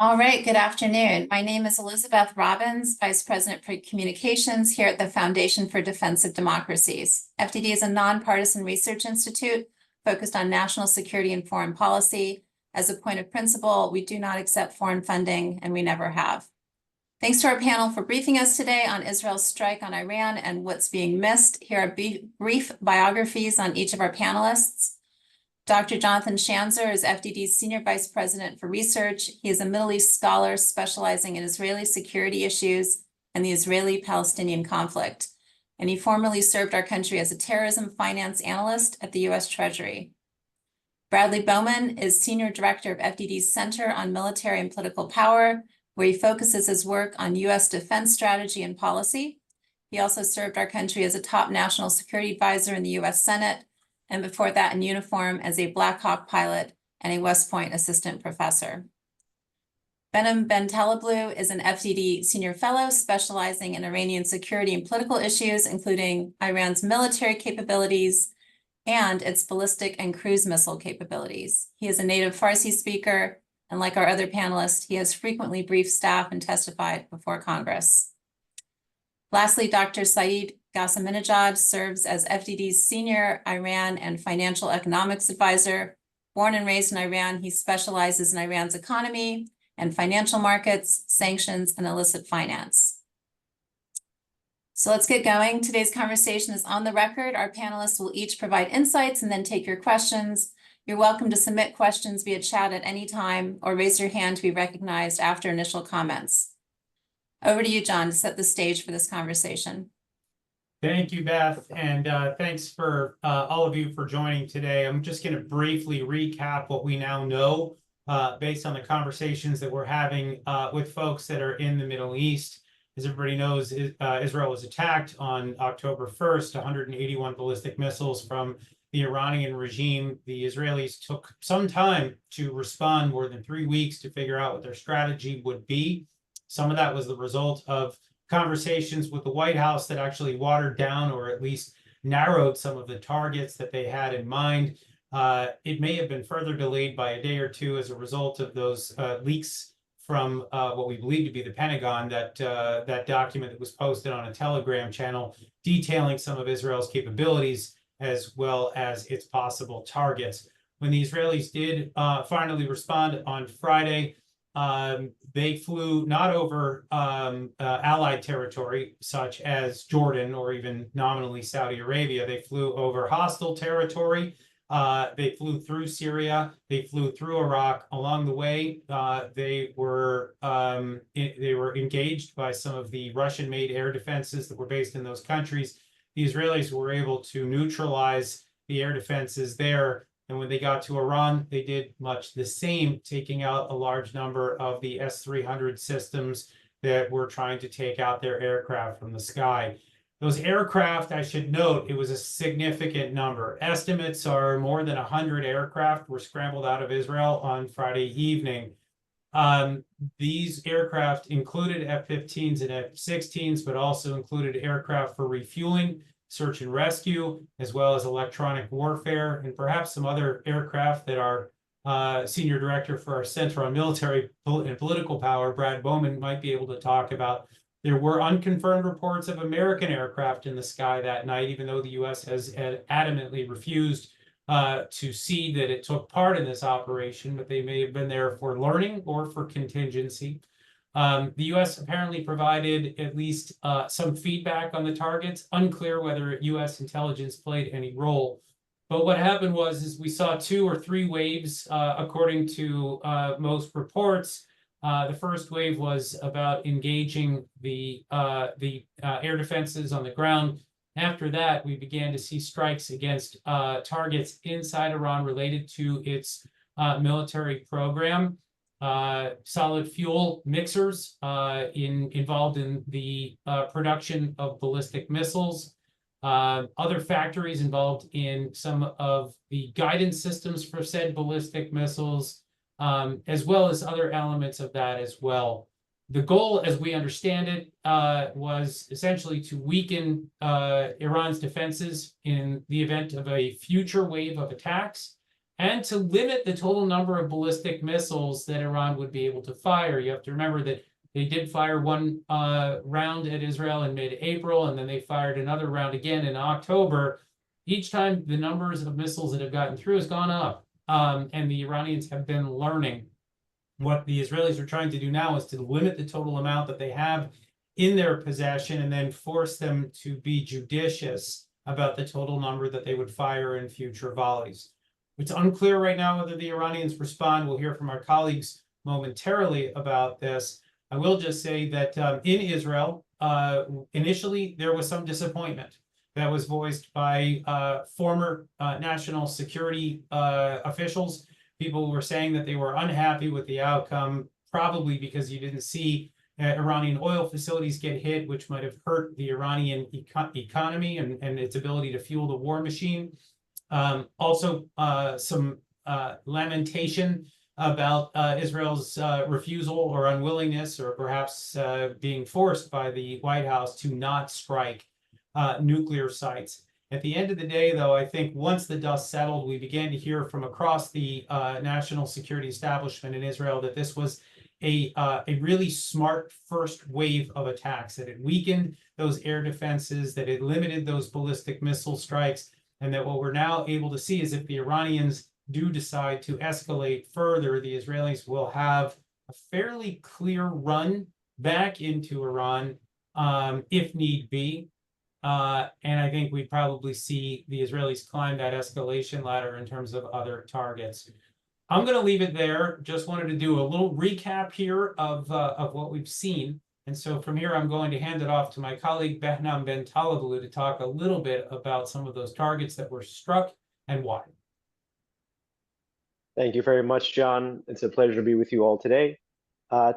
All right, good afternoon. My name is Elizabeth Robbins, Vice President for Communications here at the Foundation for Defensive Democracies. FDD is a nonpartisan research institute focused on national security and foreign policy. As a point of principle, we do not accept foreign funding, and we never have. Thanks to our panel for briefing us today on Israel's strike on Iran and what's being missed. Here are brief biographies on each of our panelists. Dr. Jonathan Schanzer is FDD's Senior Vice President for Research. He is a Middle East scholar specializing in Israeli security issues and the Israeli-Palestinian conflict. And he formerly served our country as a terrorism finance analyst at the U.S. Treasury. Bradley Bowman is Senior Director of FDD's Center on Military and Political Power, where he focuses his work on U.S. defense strategy and policy. He also served our country as a top national security advisor in the U.S. Senate, and before that in uniform as a Black Hawk pilot and a West Point assistant professor. Behnam Ben Taleblu is an FDD senior fellow specializing in Iranian security and political issues, including Iran's military capabilities and its ballistic and cruise missile capabilities. He is a native Farsi speaker, and like our other panelists, he has frequently briefed staff and testified before Congress. Lastly, Dr. Saeed Ghasseminejad serves as FDD's senior Iran and financial economics advisor. Born and raised in Iran, he specializes in Iran's economy and financial markets, sanctions, and illicit finance. So let's get going. Today's conversation is on the record. Our panelists will each provide insights and then take your questions. You're welcome to submit questions via chat at any time or raise your hand to be recognized after initial comments. Over to you, John, to set the stage for this conversation. Thank you, Beth, and thanks for all of you for joining today. I'm just going to briefly recap what we now know based on the conversations that we're having with folks that are in the Middle East. As everybody knows, Israel was attacked on October 1st, 181 ballistic missiles from the Iranian regime. The Israelis took some time to respond, more than 3 weeks, to figure out what their strategy would be. Some of that was the result of conversations with the White House that actually watered down or at least narrowed some of the targets that they had in mind. It may have been further delayed by a day or two as a result of those leaks from what we believe to be the Pentagon, that document that was posted on a Telegram channel detailing some of Israel's capabilities as well as its possible targets. When the Israelis did finally respond on Friday, they flew not over allied territory such as Jordan or even nominally Saudi Arabia. They flew over hostile territory. They flew through Syria. They flew through Iraq. Along the way, they were engaged by some of the Russian-made air defenses that were based in those countries. The Israelis were able to neutralize the air defenses there. And when they got to Iran, they did much the same, taking out a large number of the S-300 systems that were trying to take out their aircraft from the sky. Those aircraft, I should note, it was a significant number. Estimates are more than 100 aircraft were scrambled out of Israel on Friday evening. These aircraft included F-15s and F-16s, but also included aircraft for refueling, search and rescue, as well as electronic warfare, and perhaps some other aircraft that our Senior Director for our Center on Military and Political Power, Brad Bowman, might be able to talk about. There were unconfirmed reports of American aircraft in the sky that night, even though the U.S. has adamantly refused to see that it took part in this operation, but they may have been there for learning or for contingency. The U.S. apparently provided at least some feedback on the targets. Unclear whether U.S. intelligence played any role. But what happened was we saw 2 or 3 waves, according to most reports. The first wave was about engaging the air defenses on the ground. After that, we began to see strikes against targets inside Iran related to its military program. Solid fuel mixers involved in the production of ballistic missiles. Other factories involved in some of the guidance systems for said ballistic missiles, as well as other elements of that as well. The goal, as we understand it, was essentially to weaken Iran's defenses in the event of a future wave of attacks, and to limit the total number of ballistic missiles that Iran would be able to fire. You have to remember that they did fire one round at Israel in mid-April, and then they fired another round again in October. Each time, the numbers of missiles that have gotten through has gone up, and the Iranians have been learning. What the Israelis are trying to do now is to limit the total amount that they have in their possession and then force them to be judicious about the total number that they would fire in future volleys. It's unclear right now whether the Iranians respond. We'll hear from our colleagues momentarily about this. I will just say that in Israel, initially there was some disappointment that was voiced by former national security officials. People were saying that they were unhappy with the outcome, probably because you didn't see Iranian oil facilities get hit, which might have hurt the Iranian economy and its ability to fuel the war machine. Also, some lamentation about Israel's refusal or unwillingness, or perhaps being forced by the White House to not strike nuclear sites. At the end of the day, though, I think once the dust settled, we began to hear from across the national security establishment in Israel that this was a really smart first wave of attacks, that it weakened those air defenses, that it limited those ballistic missile strikes, and that what we're now able to see is if the Iranians do decide to escalate further, the Israelis will have a fairly clear run back into Iran if need be. And I think we'd probably see the Israelis climb that escalation ladder in terms of other targets. I'm going to leave it there. Just wanted to do a little recap here of what we've seen. And so from here, I'm going to hand it off to my colleague, Behnam Ben Taleblu, to talk a little bit about some of those targets that were struck and why. Thank you very much, John. It's a pleasure to be with you all today.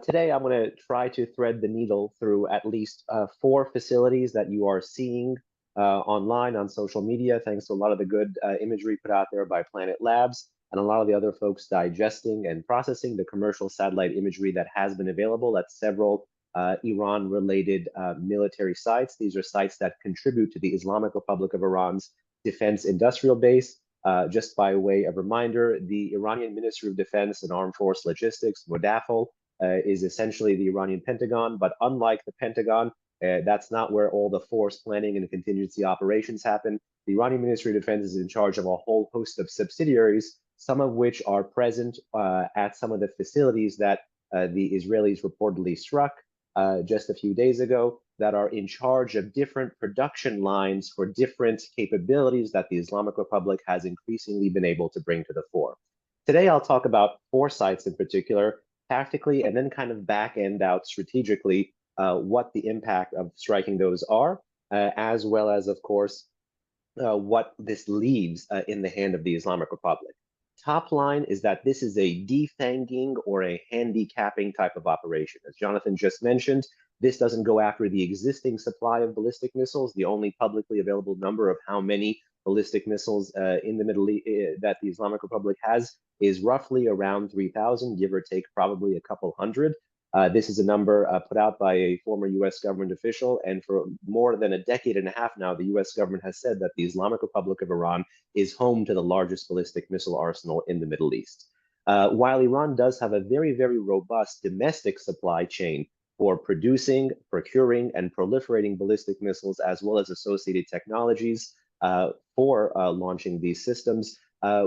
Today, I'm going to try to thread the needle through at least 4 facilities that you are seeing online on social media, thanks to a lot of the good imagery put out there by Planet Labs and a lot of the other folks digesting and processing the commercial satellite imagery that has been available at several Iran-related military sites. These are sites that contribute to the Islamic Republic of Iran's defense industrial base. Just by way of reminder, the Iranian Ministry of Defense and Armed Force Logistics, MODAFL, is essentially the Iranian Pentagon, but unlike the Pentagon, that's not where all the force planning and contingency operations happen. The Iranian Ministry of Defense is in charge of a whole host of subsidiaries, some of which are present at some of the facilities that the Israelis reportedly struck just a few days ago, that are in charge of different production lines for different capabilities that the Islamic Republic has increasingly been able to bring to the fore. Today, I'll talk about 4 sites in particular, tactically, and then kind of back end out strategically what the impact of striking those are, as well as, of course, what this leaves in the hand of the Islamic Republic. Top line is that this is a defanging or a handicapping type of operation. As Jonathan just mentioned, this doesn't go after the existing supply of ballistic missiles. The only publicly available number of how many ballistic missiles in the Middle East that the Islamic Republic has is roughly around 3,000, give or take probably a couple hundred. This is a number put out by a former U.S. government official, and for more than a decade and a half now, the U.S. government has said that the Islamic Republic of Iran is home to the largest ballistic missile arsenal in the Middle East. While Iran does have a very, very robust domestic supply chain for producing, procuring, and proliferating ballistic missiles, as well as associated technologies for launching these systems,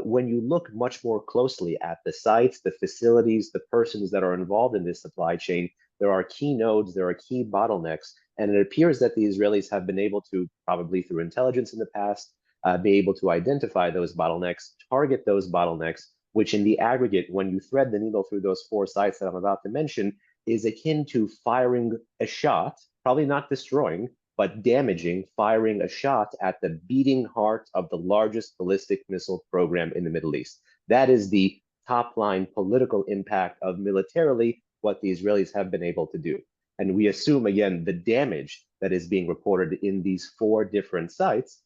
when you look much more closely at the sites, the facilities, the persons that are involved in this supply chain, there are key nodes, there are key bottlenecks, and it appears that the Israelis have been able to, probably through intelligence in the past, be able to identify those bottlenecks, target those bottlenecks, which in the aggregate, when you thread the needle through those 4 sites that I'm about to mention, is akin to firing a shot, probably not destroying, but damaging, firing a shot at the beating heart of the largest ballistic missile program in the Middle East. That is the top line political impact of militarily what the Israelis have been able to do. And we assume, again, the damage that is being reported in these 4 different sites,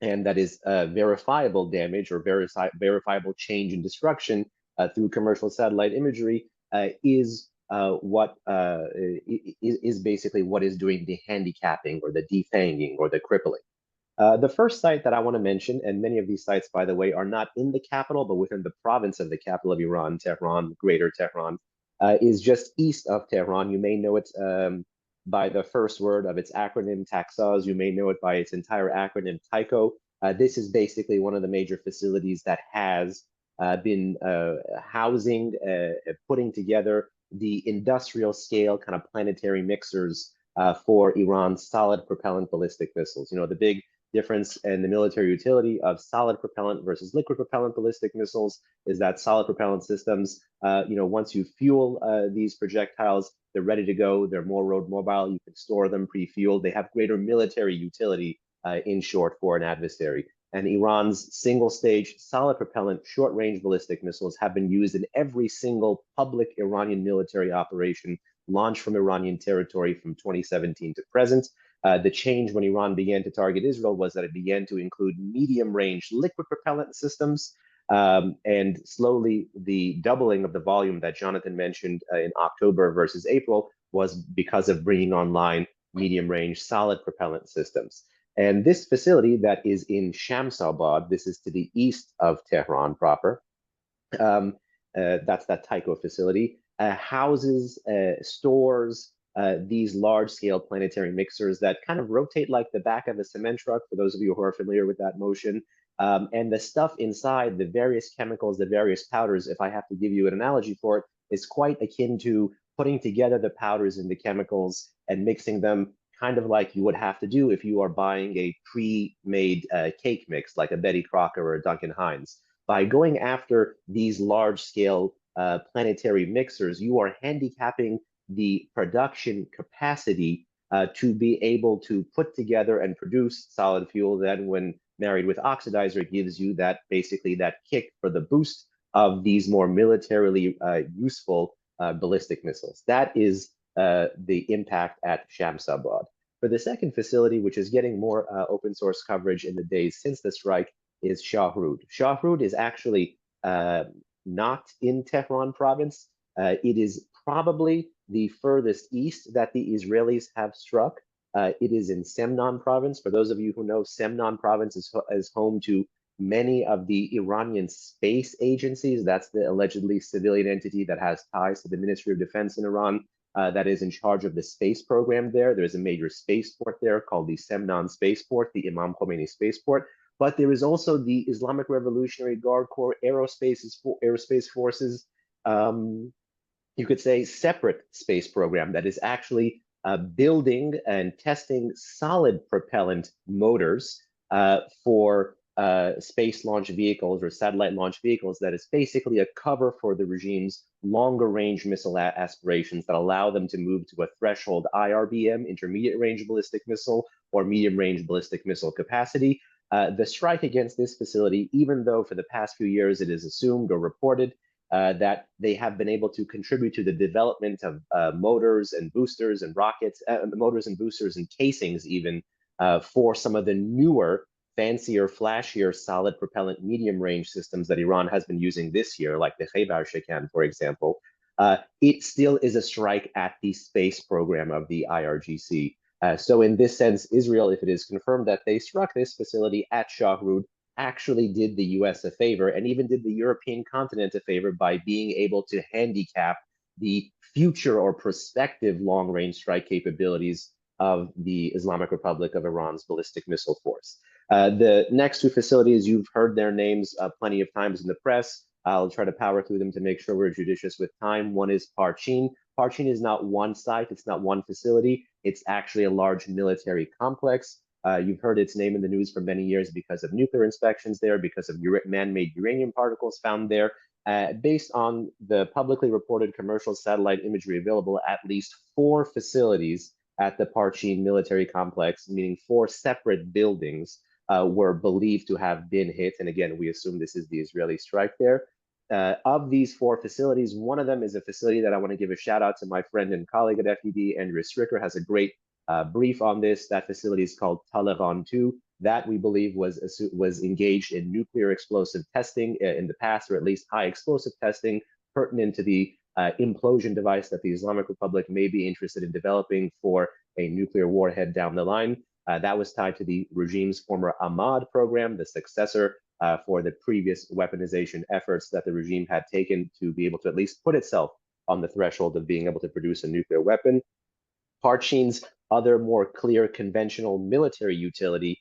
and that is verifiable damage or verifiable change and destruction through commercial satellite imagery, is basically what is doing the handicapping or the defanging or the crippling. The first site that I want to mention, and many of these sites, by the way, are not in the capital, but within the province of the capital of Iran, Tehran, Greater Tehran, is just east of Tehran. You may know it by the first word of its acronym, Taxaz. You may know it by its entire acronym, TICO. This is basically one of the major facilities that has been housing, putting together the industrial scale kind of planetary mixers for Iran's solid propellant ballistic missiles. You know, the big difference in the military utility of solid propellant versus liquid propellant ballistic missiles is that solid propellant systems, you know, once you fuel these projectiles, they're ready to go. They're more road mobile. You can store them pre-fueled. They have greater military utility, in short, for an adversary. And Iran's single-stage solid propellant short-range ballistic missiles have been used in every single public Iranian military operation launched from Iranian territory from 2017 to present. The change when Iran began to target Israel was that it began to include medium-range liquid propellant systems, and slowly the doubling of the volume that Jonathan mentioned in October versus April was because of bringing online medium-range solid propellant systems. And this facility that is in Shamsabad, this is to the east of Tehran proper, that's that TICO facility, houses, stores, these large-scale planetary mixers that kind of rotate like the back of a cement truck, for those of you who are familiar with that motion. And the stuff inside, the various chemicals, the various powders, if I have to give you an analogy for it, is quite akin to putting together the powders and the chemicals and mixing them kind of like you would have to do if you are buying a pre-made cake mix, like a Betty Crocker or a Duncan Hines. By going after these large-scale planetary mixers, you are handicapping the production capacity to be able to put together and produce solid fuel. Then when married with oxidizer, gives you that basically that kick for the boost of these more militarily useful ballistic missiles. That is the impact at Shamsabad. For the second facility, which is getting more open source coverage in the days since the strike, is Shahrud. Shahrud is actually not in Tehran province. It is probably the furthest east that the Israelis have struck. It is in Semnan province. For those of you who know, Semnan province is home to many of the Iranian space agencies. That's the allegedly civilian entity that has ties to the Ministry of Defense in Iran, that is in charge of the space program there. There's a major spaceport there called the Semnan Spaceport, the Imam Khomeini Spaceport. But there is also the Islamic Revolutionary Guard Corps Aerospace Forces, you could say, separate space program that is actually building and testing solid propellant motors for space launch vehicles or satellite launch vehicles. That is basically a cover for the regime's longer range missile aspirations that allow them to move to a threshold IRBM, intermediate range ballistic missile, or medium range ballistic missile capacity. The strike against this facility, even though for the past few years it is assumed or reported that they have been able to contribute to the development of motors and boosters and rockets, motors and boosters and casings even for some of the newer, fancier, flashier solid propellant medium range systems that Iran has been using this year, like the Khaybar Shekan, for example, it still is a strike at the space program of the IRGC. So in this sense, Israel, if it is confirmed that they struck this facility at Shahrud, actually did the US a favor and even did the European continent a favor by being able to handicap the future or prospective long-range strike capabilities of the Islamic Republic of Iran's ballistic missile force. The next two facilities, you've heard their names plenty of times in the press. I'll try to power through them to make sure we're judicious with time. One is Parchin. Parchin is not one site, it's not one facility. It's actually a large military complex. You've heard its name in the news for many years because of nuclear inspections there, because of man-made uranium particles found there. Based on the publicly reported commercial satellite imagery available, at least 4 facilities at the Parchin military complex, meaning 4 separate buildings, were believed to have been hit. And again, we assume this is the Israeli strike there. Of these 4 facilities, one of them is a facility that I want to give a shout out to my friend and colleague at FDD, Andrew Stricker, has a great brief on this. That facility is called Talleyrand 2. That we believe was engaged in nuclear explosive testing in the past, or at least high explosive testing pertinent to the implosion device that the Islamic Republic may be interested in developing for a nuclear warhead down the line. That was tied to the regime's former Ahmad program, the successor for the previous weaponization efforts that the regime had taken to be able to at least put itself on the threshold of being able to produce a nuclear weapon. Parchin's other more clear conventional military utility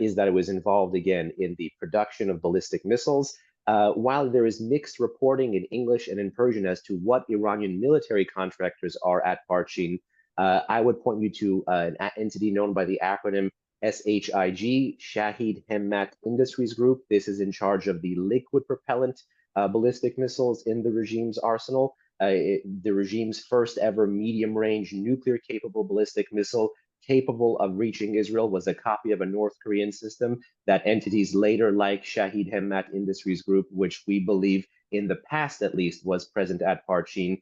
is that it was involved again in the production of ballistic missiles. While there is mixed reporting in English and in Persian as to what Iranian military contractors are at Parchin, I would point you to an entity known by the acronym SHIG, Shahid Hemmat Industries Group. This is in charge of the liquid propellant ballistic missiles in the regime's arsenal. The regime's first ever medium-range nuclear-capable ballistic missile capable of reaching Israel was a copy of a North Korean system that entities later like Shahid Hemmat Industries Group, which we believe in the past at least was present at Parchin,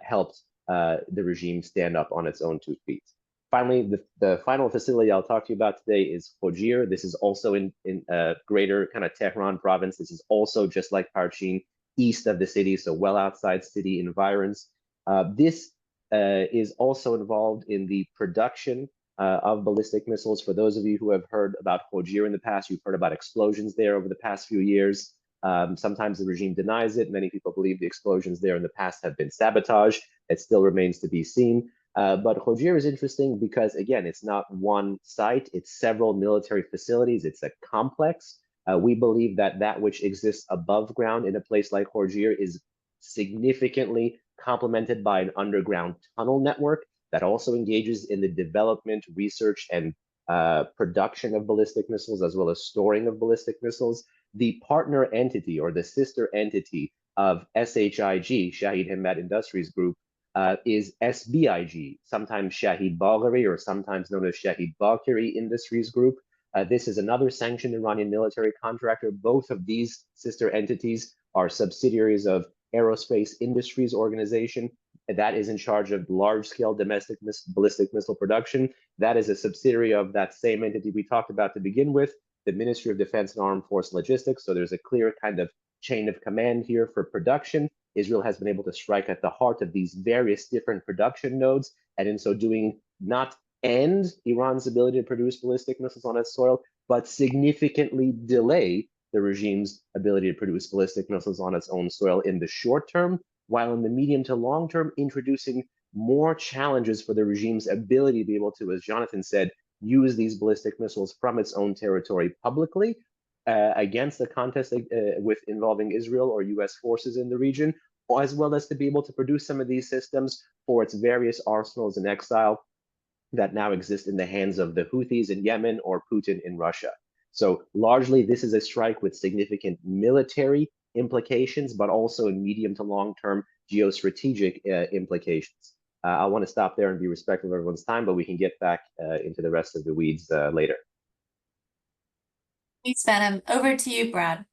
helped the regime stand up on its own 2 feet. Finally, the final facility I'll talk to you about today is Khojir. This is also in greater kind of Tehran province. This is also just like Parchin, east of the city, so well outside city environs. This is also involved in the production of ballistic missiles. For those of you who have heard about Khojir in the past, you've heard about explosions there over the past few years. Sometimes the regime denies it. Many people believe the explosions there in the past have been sabotage. It still remains to be seen. But Khojir is interesting because, again, it's not one site. It's several military facilities. It's a complex. We believe that that which exists above ground in a place like Khojir is significantly complemented by an underground tunnel network that also engages in the development, research, and production of ballistic missiles, as well as storing of ballistic missiles. The partner entity or the sister entity of SHIG, Shahid Hemmat Industries Group, is SBIG, sometimes Shahid Bagheri or sometimes known as Shahid Bakeri Industries Group. This is another sanctioned Iranian military contractor. Both of these sister entities are subsidiaries of Aerospace Industries Organization. That is in charge of large-scale domestic ballistic missile production. That is a subsidiary of that same entity we talked about to begin with, the Ministry of Defense and Armed Force Logistics. So there's a clear kind of chain of command here for production. Israel has been able to strike at the heart of these various different production nodes, and in so doing, not end Iran's ability to produce ballistic missiles on its soil, but significantly delay the regime's ability to produce ballistic missiles on its own soil in the short term, while in the medium to long term, introducing more challenges for the regime's ability to be able to, as Jonathan said, use these ballistic missiles from its own territory publicly against the contest with involving Israel or US forces in the region, as well as to be able to produce some of these systems for its various arsenals in exile that now exist in the hands of the Houthis in Yemen or Putin in Russia. So largely, this is a strike with significant military implications, but also in medium to long-term geostrategic implications. I want to stop there and be respectful of everyone's time, but we can get back into the rest of the weeds later. Thanks, Behnam. Over to you, Brad.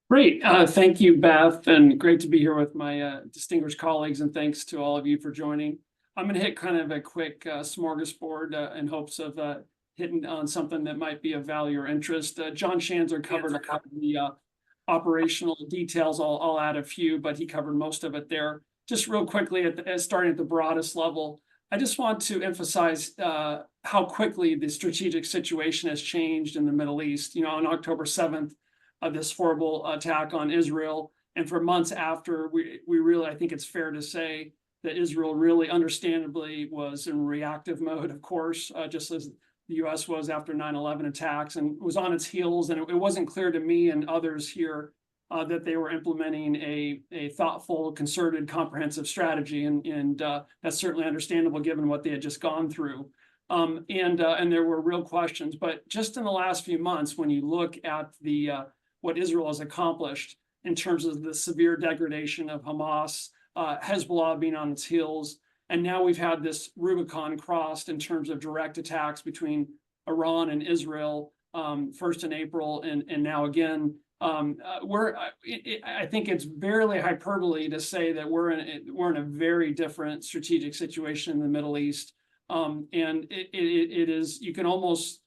Great. Thank you, Beth, and great to be here with my distinguished colleagues, and thanks to all of you for joining. I'm going to hit kind of a quick smorgasbord in hopes of hitting on something that might be of value or interest. John Schanzer covered a couple of the operational details. I'll add a few, but he covered most of it there. Just real quickly, starting at the broadest level, I just want to emphasize how quickly the strategic situation has changed in the Middle East. You know, on October 7th, this horrible attack on Israel, and for months after, we really, I think it's fair to say that Israel really understandably was in reactive mode, of course, just as the US was after 9/11 attacks, and was on its heels. And it wasn't clear to me and others here that they were implementing a thoughtful, concerted, comprehensive strategy. And that's certainly understandable given what they had just gone through. And there were real questions. But just in the last few months, when you look at what Israel has accomplished in terms of the severe degradation of Hamas, Hezbollah being on its heels, and now we've had this Rubicon crossed in terms of direct attacks between Iran and Israel, first in April and now again. I think it's barely hyperbole to say that we're in a very different strategic situation in the Middle East, and it is, you can almost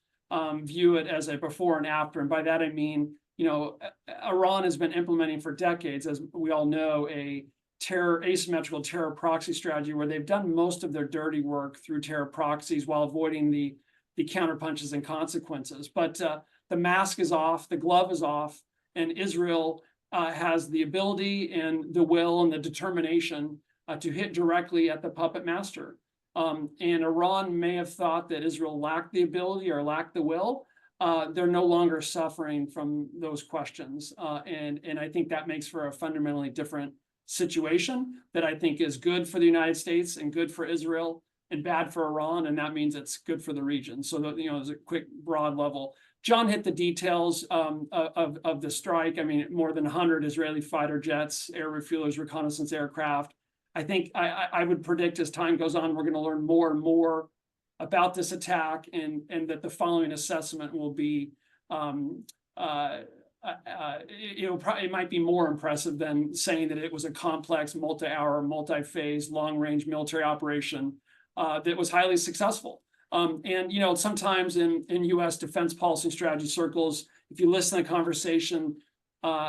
view it as a before and after, and by that I mean, you know, Iran has been implementing for decades, as we all know, a asymmetrical terror proxy strategy where they've done most of their dirty work through terror proxies while avoiding the the counterpunches and consequences. But the mask is off, the glove is off, and Israel has the ability and the will and the determination to hit directly at the puppet master. And Iran may have thought that Israel lacked the ability or lacked the will. They're no longer suffering from those questions. And I think that makes for a fundamentally different situation that I think is good for the United States and good for Israel and bad for Iran. And that means it's good for the region. So that, there's a quick broad level. John hit the details of the strike. I mean, more than 100 Israeli fighter jets, air refuelers, reconnaissance aircraft. I think I would predict as time goes on, we're going to learn more and more about this attack, and that the following assessment will be, it might be more impressive than saying that it was a complex, multi-hour, multi-phase, long-range military operation that was highly successful. And sometimes in U.S. defense policy strategy circles, if you listen to the conversation,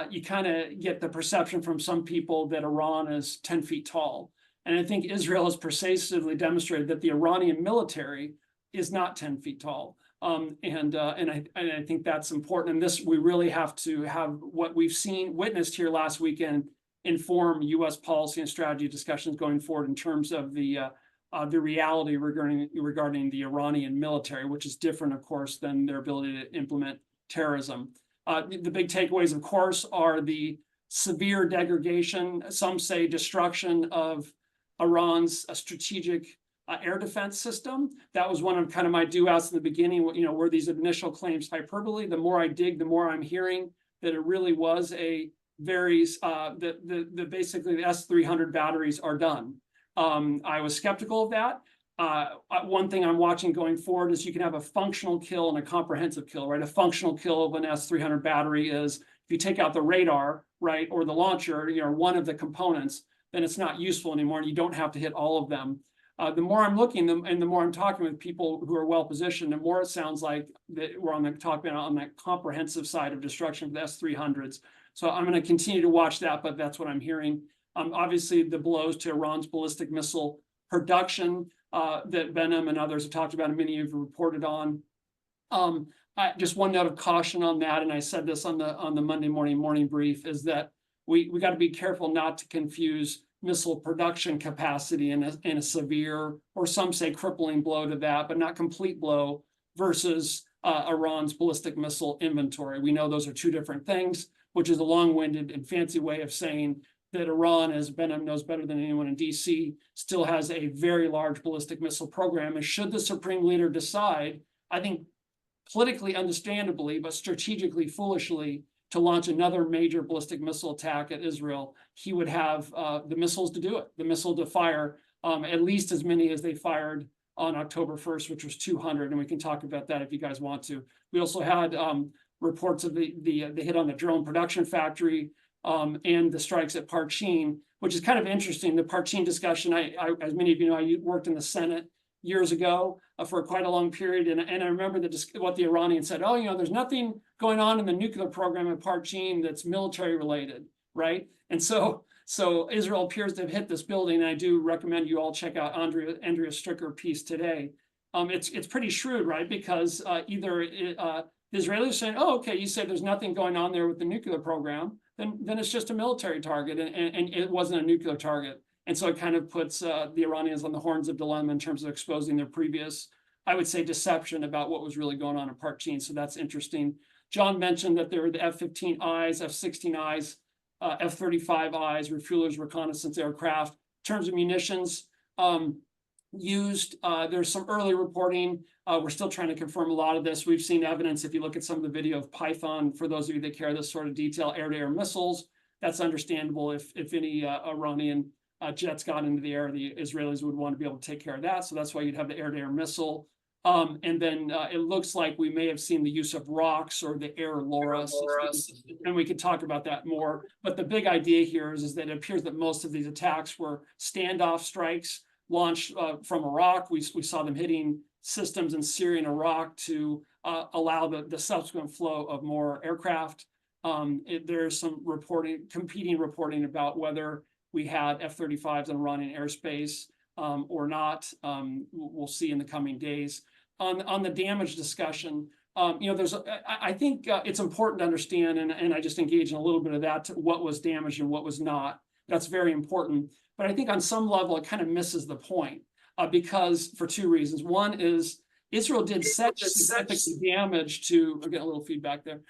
you kind of get the perception from some people that Iran is 10 feet tall. And I think Israel has persuasively demonstrated that the Iranian military is not 10 feet tall. And I think that's important. And this, we really have to have what we've witnessed here last weekend inform U.S. policy and strategy discussions going forward in terms of the reality regarding the Iranian military, which is different, of course, than their ability to implement terrorism. The big takeaways, of course, are the severe degradation, some say destruction of Iran's strategic air defense system. That was one of kind of my do-outs in the beginning, were these initial claims hyperbole. The more I dig, the more I'm hearing that it really was a very, basically the S-300 batteries are done. I was skeptical of that. One thing I'm watching going forward is you can have a functional kill and a comprehensive kill, right? A functional kill of an S-300 battery is if you take out the radar, right, or the launcher, one of the components, then it's not useful anymore, and you don't have to hit all of them. The more I'm looking and the more I'm talking with people who are well positioned, the more it sounds like that we're on that comprehensive side of destruction of the S-300s. So I'm going to continue to watch that, but that's what I'm hearing. Obviously, the blows to Iran's ballistic missile production that Behnam and others have talked about, and many of you have reported on. Just one note of caution on that, and I said this on the Monday morning brief, is that we got to be careful not to confuse missile production capacity in a severe, or some say crippling blow to that, but not complete blow, versus Iran's ballistic missile inventory. We know those are two different things, which is a long-winded and fancy way of saying that Iran, as Behnam knows better than anyone in DC, still has a very large ballistic missile program. And should the supreme leader decide, I think politically understandably, but strategically foolishly, to launch another major ballistic missile attack at Israel, he would have the missiles to do it, the missile to fire at least as many as they fired on October 1st, which was 200. And we can talk about that if you guys want to. We also had reports of the hit on the drone production factory, and the strikes at Parchin, which is kind of interesting. The Parchin discussion, as many of you know, I worked in the Senate years ago for quite a long period. And I remember what the Iranians said, there's nothing going on in the nuclear program at Parchin that's military related, right? And so Israel appears to have hit this building. And I do recommend you all check out Andrea Stricker piece today. It's pretty shrewd, right? Because either the Israelis are saying, okay, you said there's nothing going on there with the nuclear program, then it's just a military target, and it wasn't a nuclear target. And so it kind of puts the Iranians on the horns of dilemma in terms of exposing their previous, I would say, deception about what was really going on in Parchin. So that's interesting. John mentioned that there were the F-15Is, F-16Is, F-35Is, refuelers, reconnaissance aircraft. In terms of munitions used, there's some early reporting. We're still trying to confirm a lot of this. We've seen evidence, if you look at some of the video of Python, for those of you that care this sort of detail, air-to-air missiles. That's understandable. If any Iranian jets got into the air, the Israelis would want to be able to take care of that. So that's why you'd have the air-to-air missile. And then it looks like we may have seen the use of rocks or the air LoRa systems, and we could talk about that more. But the big idea here is that it appears that most of these attacks were standoff strikes launched from Iraq. We saw them hitting systems in Syria and Iraq to allow the subsequent flow of more aircraft. There's some competing reporting about whether we had F-35s in Iranian airspace or not. We'll see in the coming days. on the damage discussion, I think it's important to understand, and I just engage in a little bit of that, what was damaged and what was not. That's very important. But I think on some level, it kind of misses the point because for two reasons. One is Israel did such significant damage to, I'm getting a little feedback there,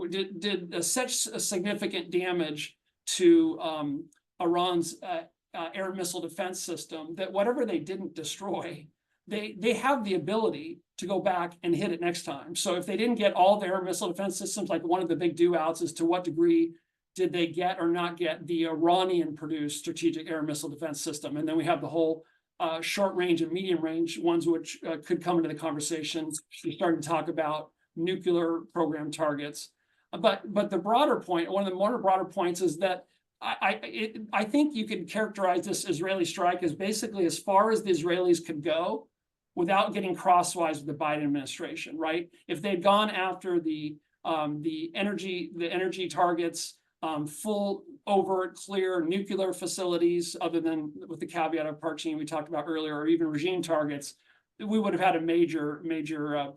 did such significant damage to Iran's air missile defense system that whatever they didn't destroy, they have the ability to go back and hit it next time. So if they didn't get all the air missile defense systems, like one of the big do-outs is to what degree did they get or not get the Iranian-produced strategic air missile defense system. And then we have the whole short range and medium range ones, which could come into the conversation. You're starting to talk about nuclear program targets. But the broader point, one of the more broader points is that I think you could characterize this Israeli strike as basically as far as the Israelis could go without getting crosswise with the Biden administration, right? If they'd gone after the energy targets, full, overt, clear nuclear facilities, other than with the caveat of Part we talked about earlier, or even regime targets, we would have had a major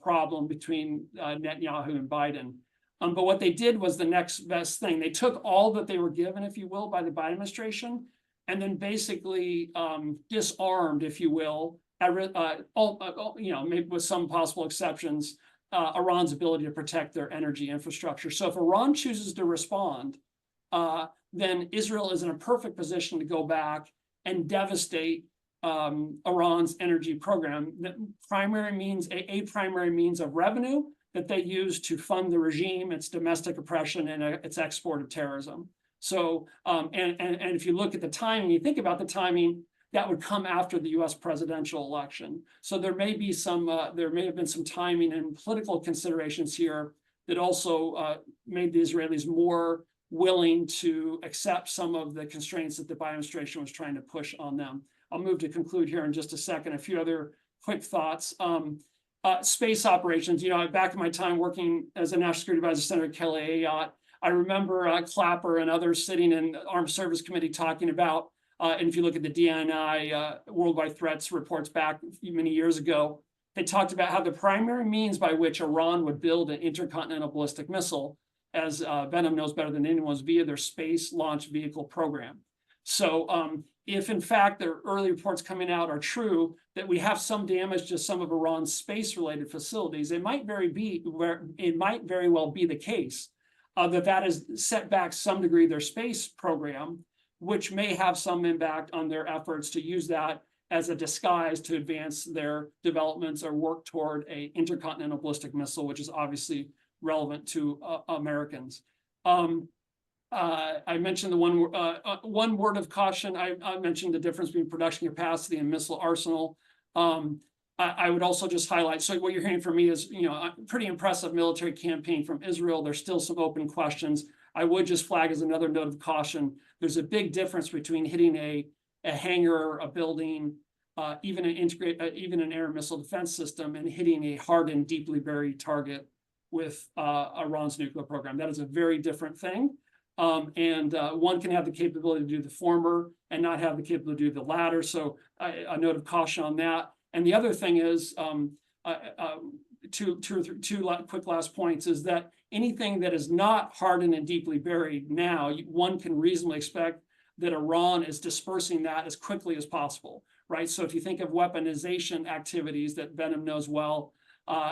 problem between Netanyahu and Biden. But what they did was the next best thing. They took all that they were given, if you will, by the Biden administration, and then basically disarmed, if you will, maybe with some possible exceptions, Iran's ability to protect their energy infrastructure. So if Iran chooses to respond, then Israel is in a perfect position to go back and devastate Iran's energy program. The primary means, a primary means of revenue that they use to fund the regime, its domestic oppression, and its export of terrorism. So, and if you look at the timing, you think about the timing, that would come after the U.S. presidential election. So there may be some, there may have been some timing and political considerations here that also made the Israelis more willing to accept some of the constraints that the Biden administration was trying to push on them. I'll move to conclude here in just a second. A few other quick thoughts. Space operations, back in my time working as a National Security Advisor, Senator Kelly Ayotte, I remember Clapper and others sitting in the Armed Service Committee talking about, and if you look at the DNI Worldwide Threats reports back many years ago, they talked about how the primary means by which Iran would build an intercontinental ballistic missile, as Behnam knows better than anyone, was via their space launch vehicle program. So if in fact the early reports coming out are true, that we have some damage to some of Iran's space-related facilities, it might very well be the case that has set back some degree their space program, which may have some impact on their efforts to use that as a disguise to advance their developments or work toward an intercontinental ballistic missile, which is obviously relevant to Americans. I mentioned the one word of caution. I mentioned the difference between production capacity and missile arsenal. I would also just highlight, so what you're hearing from me is, a pretty impressive military campaign from Israel. There's still some open questions. I would just flag as another note of caution, there's a big difference between hitting a hangar, a building, even an air missile defense system, and hitting a hardened, deeply buried target with Iran's nuclear program. That is a very different thing. One can have the capability to do the former and not have the capability to do the latter. So a note of caution on that. And the other thing is, two quick last points, is that anything that is not hardened and deeply buried now, one can reasonably expect that Iran is dispersing that as quickly as possible, right? So if you think of weaponization activities that Behnam knows well,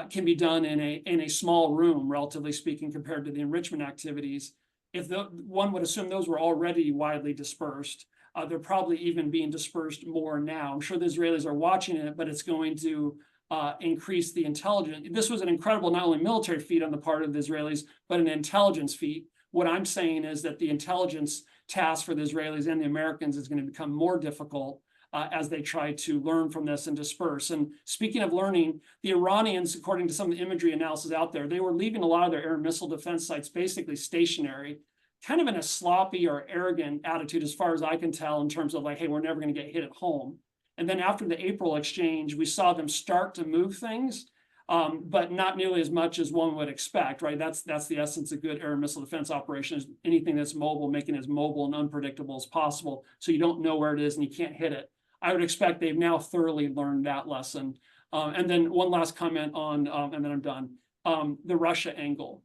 can be done in a small room, relatively speaking, compared to the enrichment activities. If one would assume those were already widely dispersed, they're probably even being dispersed more now. I'm sure the Israelis are watching it, but it's going to increase the intelligence. This was an incredible, not only military feat on the part of the Israelis, but an intelligence feat. What I'm saying is that the intelligence task for the Israelis and the Americans is going to become more difficult as they try to learn from this and disperse. And speaking of learning, the Iranians, according to some of the imagery analysis out there, they were leaving a lot of their air missile defense sites basically stationary, kind of in a sloppy or arrogant attitude, as far as I can tell, in terms of like, hey, we're never going to get hit at home. And then after the April exchange, we saw them start to move things, but not nearly as much as one would expect, right? That's the essence of good air missile defense operation, is anything that's mobile, making it as mobile and unpredictable as possible, so you don't know where it is and you can't hit it. I would expect they've now thoroughly learned that lesson. And then one last comment on, and then I'm done, the Russia angle.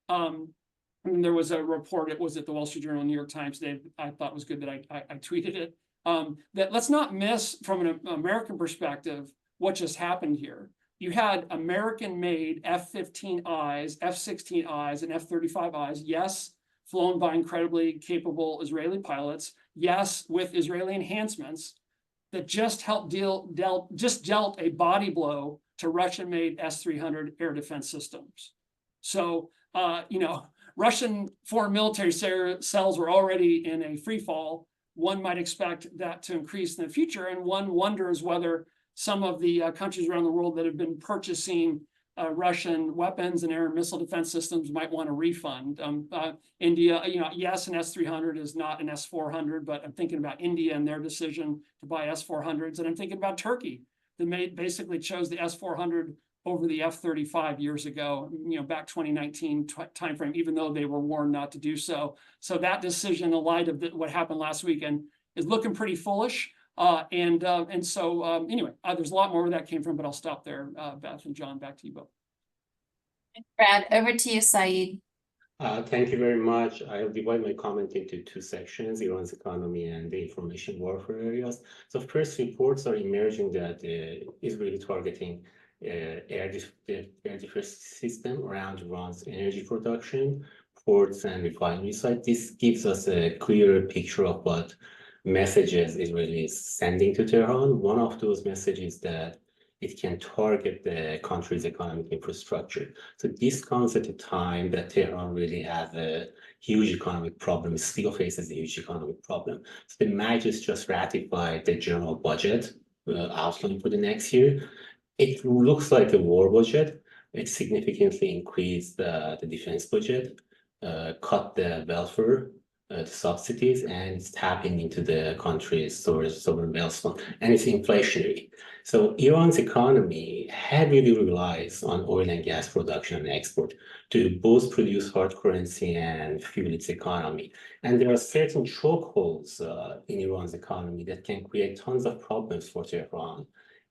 And there was a report, it was at the Wall Street Journal, New York Times today, I thought was good that I tweeted it, that let's not miss from an American perspective what just happened here. You had American-made F-15Is, F-16Is, and F-35Is, yes, flown by incredibly capable Israeli pilots, yes, with Israeli enhancements, that just helped dealt a body blow to Russian-made S-300 air defense systems. So, you know, Russian foreign military cells were already in a free fall. One might expect that to increase in the future, and one wonders whether some of the countries around the world that have been purchasing Russian weapons and air and missile defense systems might want a refund. India, you know, yes, an S-300 is not an S-400, but I'm thinking about India and their decision to buy S-400s, and I'm thinking about Turkey that basically chose the S-400 over the F-35 years ago, you know, back 2019 timeframe, even though they were warned not to do so. So that decision, in light of what happened last weekend, is looking pretty foolish. And so anyway, there's a lot more where that came from, but I'll stop there. Beth and John, back to you both. Brad, over to you, Saeed. Thank you very much. I'll divide my comment into two sections, Iran's economy and the information warfare areas. So first, reports are emerging that Israel is targeting air defense system around Iran's energy production, ports, and refinery site. This gives us a clearer picture of what messages Israel is sending to Tehran. One of those messages that it can target the country's economic infrastructure. So this comes at a time that Tehran really has a huge economic problem, still faces a huge economic problem. So the Majlis just ratified the general budget outline for the next year. It looks like a war budget. It significantly increased the defense budget, cut the welfare, the subsidies, and it's tapping into the country's sovereign wealth fund, and it's inflationary. So Iran's economy heavily relies on oil and gas production and export to both produce hard currency and fuel its economy. And there are certain chokeholds in Iran's economy that can create tons of problems for Tehran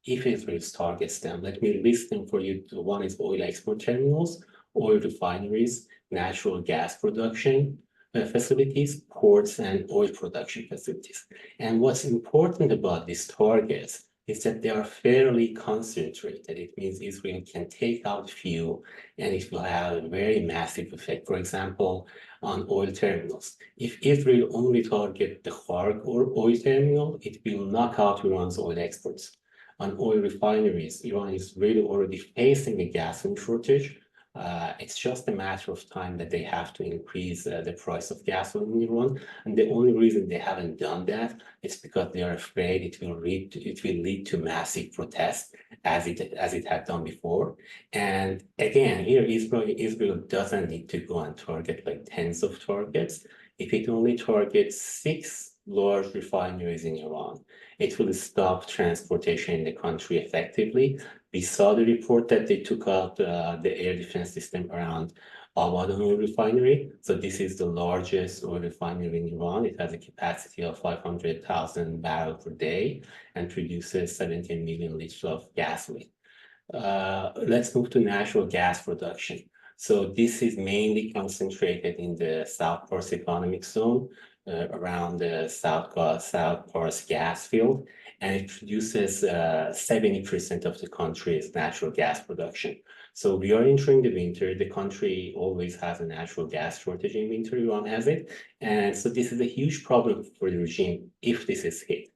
if Israel targets them. Let me list them for you. One is oil export terminals, oil refineries, natural gas production facilities, ports, and oil production facilities. And what's important about these targets is that they are fairly concentrated. It means Israel can take out few, and it will have a very massive effect. For example, on oil terminals. If Israel only targets the Kharg or oil terminal, it will knock out Iran's oil exports. On oil refineries, Iran is really already facing a gasoline shortage. It's just a matter of time that they have to increase the price of gasoline in Iran, and the only reason they haven't done that is because they are afraid it will lead to massive protests as it had done before. And again, here Israel doesn't need to go and target like tens of targets. If it only targets 6 large refineries in Iran, it will stop transportation in the country effectively. We saw the report that they took out the air defense system around Abadan oil refinery. So this is the largest oil refinery in Iran. It has a capacity of 500,000 barrels per day and produces 17 million liters of gasoline. Let's move to natural gas production. So this is mainly concentrated in the South Pars economic zone, around the South Pars gas field, and it produces 70% of the country's natural gas production. So we are entering the winter. The country always has a natural gas shortage in winter. Iran has it. And so this is a huge problem for the regime if this is hit.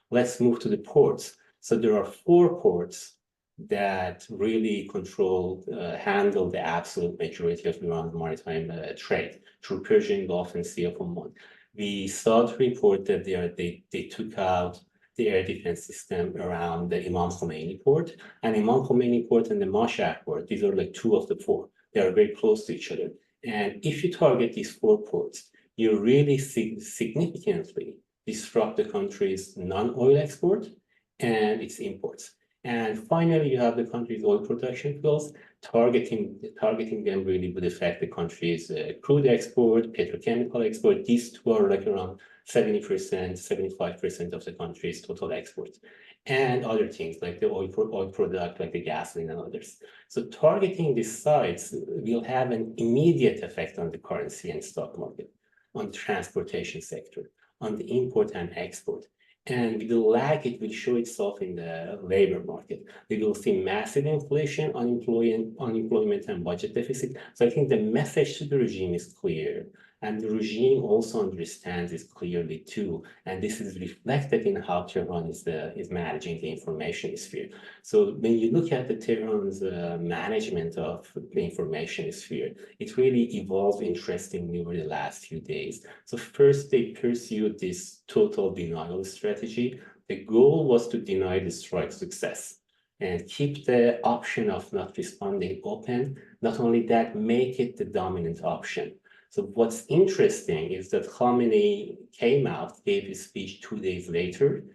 Let's move to the ports. So there are 4 ports that really handle the absolute majority of Iran's maritime trade through Persian Gulf and Sea of Oman. We saw the report that they took out the air defense system around the Imam Khomeini port, and Imam Khomeini port and the Mashhad port. These are like 2 of the 4. They are very close to each other. And if you target these 4 ports, you really significantly disrupt the country's non-oil export and its imports. And finally, you have the country's oil production fields. Targeting them really would affect the country's crude export, petrochemical export. These 2 are like around 70%, 75% of the country's total exports. and other things like the oil product, like the gasoline and others. So targeting these sites will have an immediate effect on the currency and stock market, on the transportation sector, on the import and export. And with the lag, it will show itself in the labor market. We will see massive inflation, unemployment, and budget deficit. So I think the message to the regime is clear. And the regime also understands this clearly too. And this is reflected in how Tehran is managing the information sphere. So when you look at the Tehran's management of the information sphere, it really evolved interestingly over the last few days. So first, they pursued this total denial strategy. The goal was to deny the strike success and keep the option of not responding open. Not only that, make it the dominant option. So what's interesting is that Khamenei came out, gave his speech 2 days later,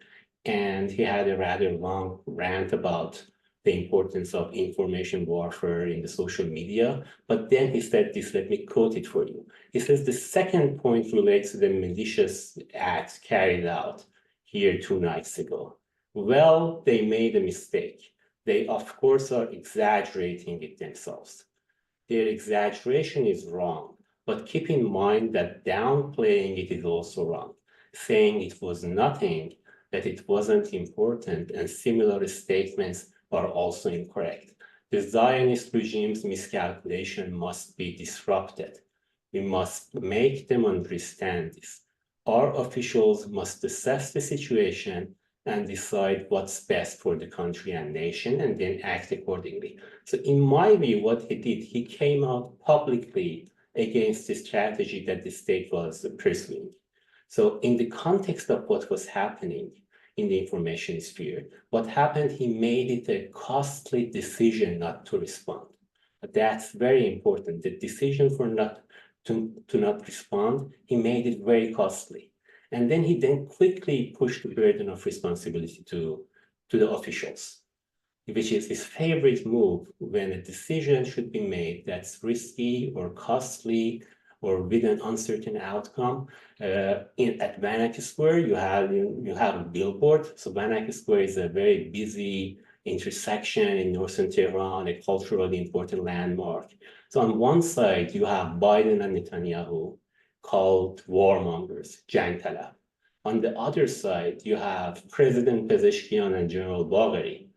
and he had a rather long rant about the importance of information warfare in the social media. But then he said this, let me quote it for you. He says the second point relates to the malicious acts carried out here 2 nights ago. Well, they made a mistake. They, of course, are exaggerating it themselves. Their exaggeration is wrong. But keep in mind that downplaying it is also wrong. Saying it was nothing, that it wasn't important, and similar statements are also incorrect. The Zionist regime's miscalculation must be disrupted. We must make them understand this. Our officials must assess the situation and decide what's best for the country and nation, and then act accordingly. So in my view, what he did, he came out publicly against the strategy that the state was pursuing. So in the context of what was happening in the information sphere, what happened, he made it a costly decision not to respond. That's very important. The decision for not respond, he made it very costly. And then he quickly pushed the burden of responsibility to the officials, which is his favorite move when a decision should be made that's risky or costly or with an uncertain outcome. At Vanak Square, you have a billboard. So Vanak Square is a very busy intersection in northern Tehran, a culturally important landmark. So on one side, you have Biden and Netanyahu called warmongers, jang talab. On the other side, you have President Pezeshkian and General Bagheri,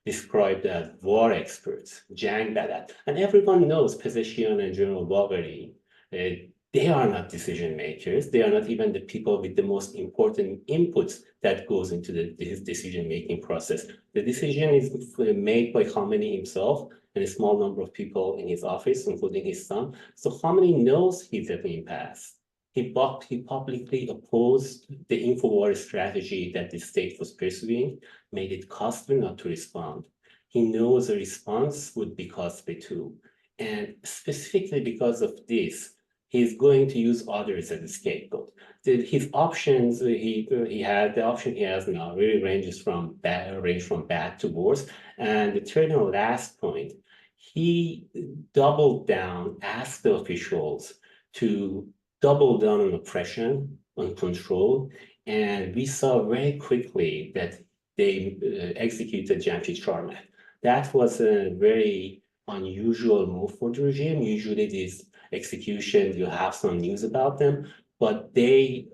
described as war experts, jang talab. And everyone knows Pezeshkian and General Bagheri, they are not decision makers. They are not even the people with the most important inputs that goes into this decision-making process. The decision is made by Khamenei himself and a small number of people in his office, including his son. So Khamenei knows he's at the impasse. He publicly opposed the InfoWar strategy that the state was pursuing, made it costly not to respond. He knows a response would be costly too. And specifically because of this, he's going to use others as a scapegoat. His options, the option he has now really range from bad to worse. And the third and last point, he doubled down, asked the officials to double down on oppression, on control, and we saw very quickly that they executed Jamshid Sharmat. That was a very unusual move for the regime. Usually these executions, you have some news about them, but they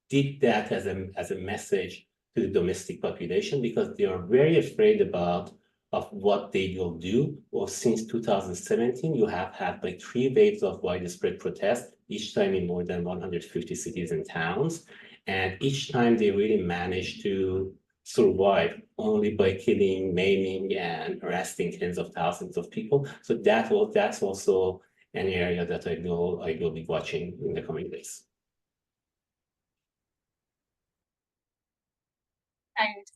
did that as a message to the domestic population because they are very afraid of what they will do. Or since 2017, you have had like 3 waves of widespread protest, each time in more than 150 cities and towns. And each time they really managed to survive only by killing, maiming, and arresting tens of thousands of people. So that's also an area that I will be watching in the coming days.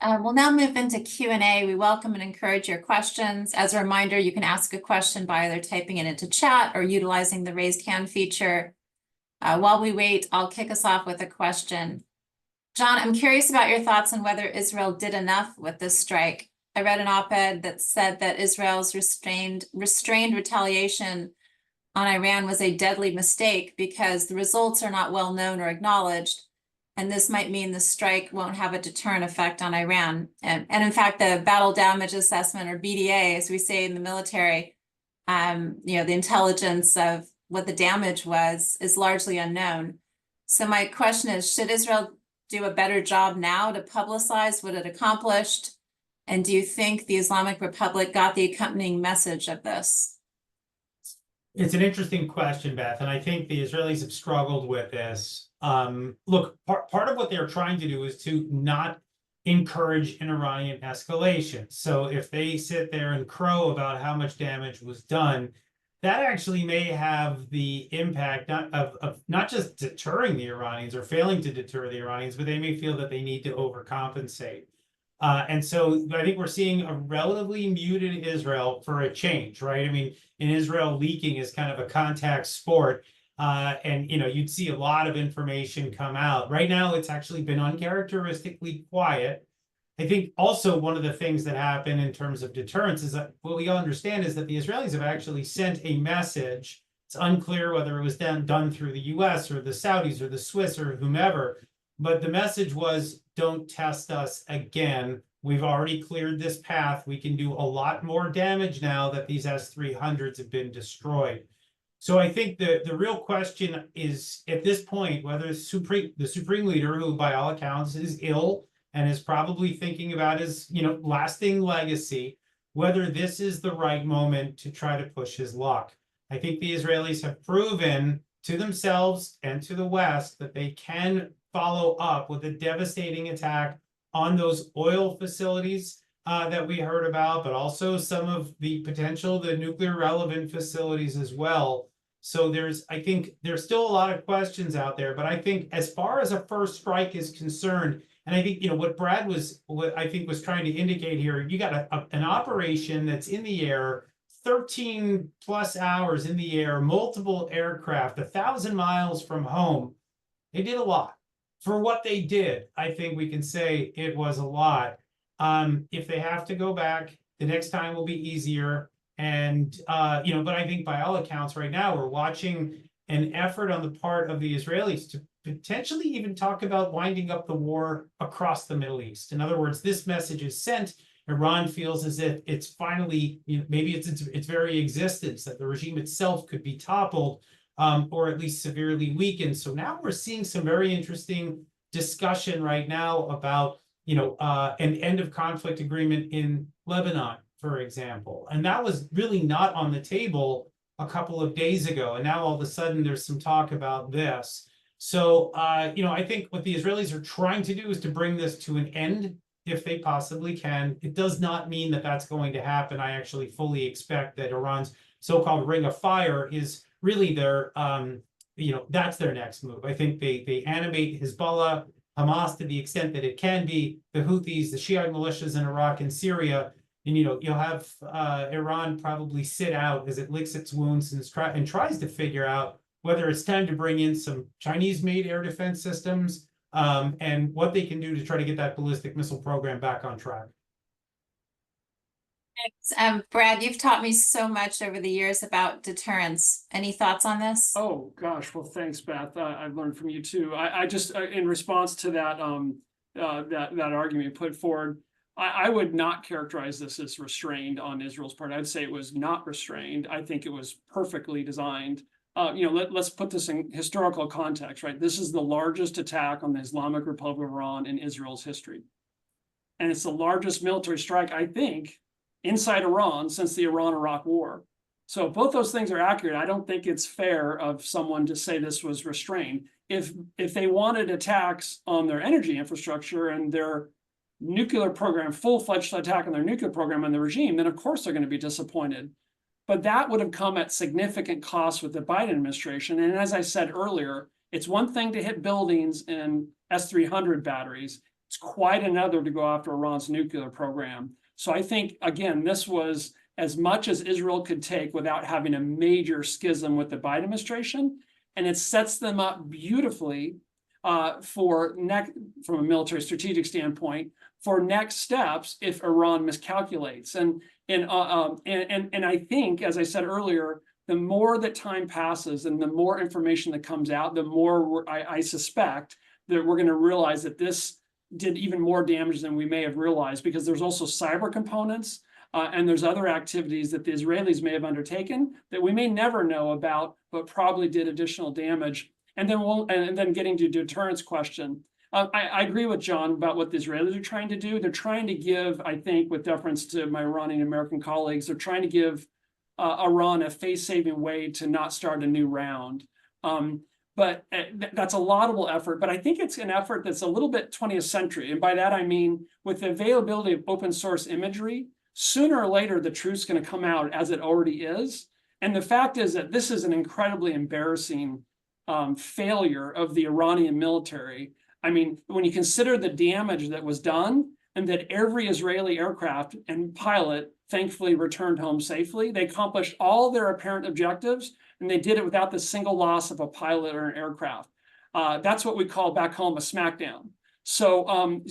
And we'll now move into Q&A. We welcome and encourage your questions. As a reminder, you can ask a question by either typing it into chat or utilizing the raised hand feature. While we wait, I'll kick us off with a question. John, I'm curious about your thoughts on whether Israel did enough with this strike. I read an op-ed that said that Israel's restrained retaliation on Iran was a deadly mistake because the results are not well known or acknowledged. And this might mean the strike won't have a deterrent effect on Iran. And in fact, the battle damage assessment, or BDA, as we say in the military, the intelligence of what the damage was is largely unknown. So my question is, should Israel do a better job now to publicize what it accomplished? And do you think the Islamic Republic got the accompanying message of this? It's an interesting question, Beth, and I think the Israelis have struggled with this. Look, part of what they're trying to do is to not encourage an Iranian escalation. So if they sit there and crow about how much damage was done, that actually may have the impact of not just deterring the Iranians or failing to deter the Iranians, but they may feel that they need to overcompensate. And so I think we're seeing a relatively muted Israel for a change, right? I mean, in Israel, leaking is kind of a contact sport. And you'd see a lot of information come out. Right now, it's actually been uncharacteristically quiet. I think also one of the things that happen in terms of deterrence is that what we all understand is that the Israelis have actually sent a message. It's unclear whether it was done through the US or the Saudis or the Swiss or whomever, but the message was, don't test us again. We've already cleared this path. We can do a lot more damage now that these S-300s have been destroyed. So I think the real question is, at this point, whether the supreme leader, who by all accounts is ill and is probably thinking about his lasting legacy, whether this is the right moment to try to push his luck. I think the Israelis have proven to themselves and to the West that they can follow up with a devastating attack on those oil facilities that we heard about, but also some of the nuclear relevant facilities as well. So I think there's still a lot of questions out there, but I think as far as a first strike is concerned, and I think what Brad was trying to indicate here, you got an operation that's in the air, 13 plus hours in the air, multiple aircraft, 1,000 miles from home. They did a lot. For what they did, I think we can say it was a lot. If they have to go back, the next time will be easier. And, but I think by all accounts right now, we're watching an effort on the part of the Israelis to potentially even talk about winding up the war across the Middle East. In other words, this message is sent. Iran feels as if it's finally, maybe its very existence, that the regime itself could be toppled, or at least severely weakened. So now we're seeing some very interesting discussion right now about, an end of conflict agreement in Lebanon, for example. And that was really not on the table a couple of days ago. And now all of a sudden there's some talk about this. So, I think what the Israelis are trying to do is to bring this to an end if they possibly can. It does not mean that that's going to happen. I actually fully expect that Iran's so-called ring of fire is really their, that's their next move. I think they animate Hezbollah, Hamas to the extent that it can be, the Houthis, the Shiite militias in Iraq and Syria, and you'll have Iran probably sit out as it licks its wounds and tries to figure out whether it's time to bring in some Chinese-made air defense systems, and what they can do to try to get that ballistic missile program back on track. Thanks. Brad, you've taught me so much over the years about deterrence. Any thoughts on this? Oh gosh, well, thanks, Beth. I've learned from you too. I just, in response to that, that argument you put forward, I would not characterize this as restrained on Israel's part. I'd say it was not restrained. I think it was perfectly designed. Let's put this in historical context, right? This is the largest attack on the Islamic Republic of Iran in Israel's history. And it's the largest military strike, I think, inside Iran since the Iran-Iraq War. So if both those things are accurate, I don't think it's fair of someone to say this was restrained. If they wanted attacks on their energy infrastructure and their nuclear program, full-fledged attack on their nuclear program and the regime, then of course they're going to be disappointed. But that would have come at significant cost with the Biden administration. And as I said earlier, it's one thing to hit buildings and S-300 batteries. It's quite another to go after Iran's nuclear program. So I think, again, this was as much as Israel could take without having a major schism with the Biden administration. And it sets them up beautifully from a military strategic standpoint for next steps if Iran miscalculates. And I think, as I said earlier, the more that time passes and the more information that comes out, the more I suspect that we're going to realize that this did even more damage than we may have realized, because there's also cyber components and there's other activities that the Israelis may have undertaken that we may never know about, but probably did additional damage. And then getting to deterrence question. I agree with John about what the Israelis are trying to do. They're trying to give, I think, with deference to my Iranian American colleagues, they're trying to give Iran a face-saving way to not start a new round. But that's a laudable effort. But I think it's an effort that's a little bit 20th century. And by that, I mean, with the availability of open source imagery, sooner or later, the truth's going to come out, as it already is. And the fact is that this is an incredibly embarrassing failure of the Iranian military. I mean, when you consider the damage that was done, and that every Israeli aircraft and pilot thankfully returned home safely, they accomplished all their apparent objectives, and they did it without the single loss of a pilot or an aircraft. That's what we call back home a smackdown. So,